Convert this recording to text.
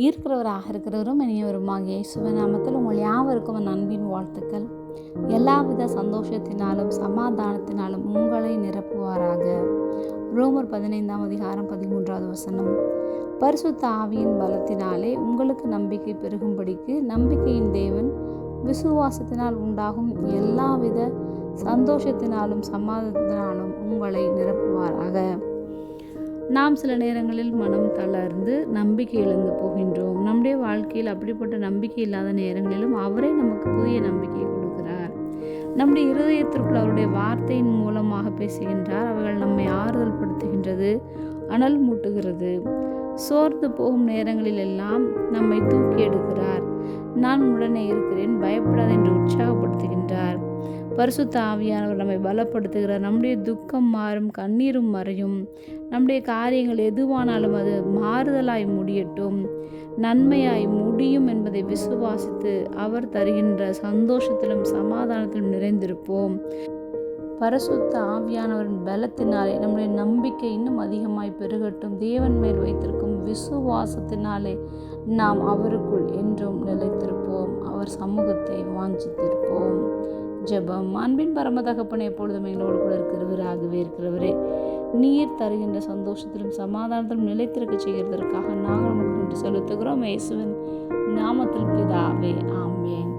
ஈர்க்கிறவராக இருக்கிறவரும் இனியவருமாக இயேசுவின் நாமத்தில் உங்கள் யாவருக்கும் என் அன்பின் வாழ்த்துக்கள். எல்லாவித சந்தோஷத்தினாலும் சமாதானத்தினாலும் உங்களை நிரப்புவாராக. ரோமர் 15:13 பரிசுத்த ஆவியின் பலத்தினாலே உங்களுக்கு நம்பிக்கை பெருகும்படிக்கு நம்பிக்கையின் தேவன் விசுவாசத்தினால் உண்டாகும் எல்லாவித சந்தோஷத்தினாலும் சமாதானத்தினாலும் உங்களை நிரப்புவாராக. நாம் சில நேரங்களில் மனம் தளர்ந்து நம்பிக்கை இழந்து போகின்றோம். நம்முடைய வாழ்க்கையில் அப்படிப்பட்ட நம்பிக்கை இல்லாத நேரங்களிலும் அவரே நமக்கு புதிய நம்பிக்கையை கொடுக்கிறார். நம்முடைய இருதயத்திற்குள் அவருடைய வார்த்தையின் மூலமாக பேசுகின்றார். அவர்கள் நம்மை ஆறுதல் படுத்துகின்றது, அனல் மூட்டுகிறது. சோர்ந்து போகும் நேரங்களில் எல்லாம் நம்மை தூக்கி எடுக்கிறார். நான் உடனே இருக்கிறேன், பயப்படாத என்று உற்சாகப்படுத்துகின்றார். பரிசுத்த ஆவியானவர் நம்மை பலப்படுத்துகிறார். நம்முடைய துக்கம் மாறும், கண்ணீரும் மறையும். நம்முடைய காரியங்கள் எதுவானாலும் அது மாறுதலாய் முடியட்டும், நன்மையாய் முடியும் என்பதை விசுவாசித்து அவர் தருகின்ற சந்தோஷத்திலும் சமாதானத்திலும் நிறைந்திருப்போம். பரிசுத்த ஆவியானவரின் பலத்தினாலே நம்முடைய நம்பிக்கை இன்னும் அதிகமாய் பெருகட்டும். தேவன் மேல் வைத்திருக்கும் விசுவாசத்தினாலே நாம் அவருக்குள் என்றும் நிலைத்திருப்போம். அவர் சமூகத்தை வாஞ்சித்திருப்போம். ஜெபம். அன்பின் பரம தகப்பனே, எப்பொழுதும் எங்களோடு கூட இருக்கிறவராகவே இருக்கிறவரே, நீர் தருகின்ற சந்தோஷத்திலும் சமாதானத்திலும் நிலைத்திருக்க செய்கிறதற்காக நாங்கள் உங்களுக்கு நன்றி செலுத்துகிறோம். இயேசுவின் நாமத்தில் பிதாவே, ஆமென்.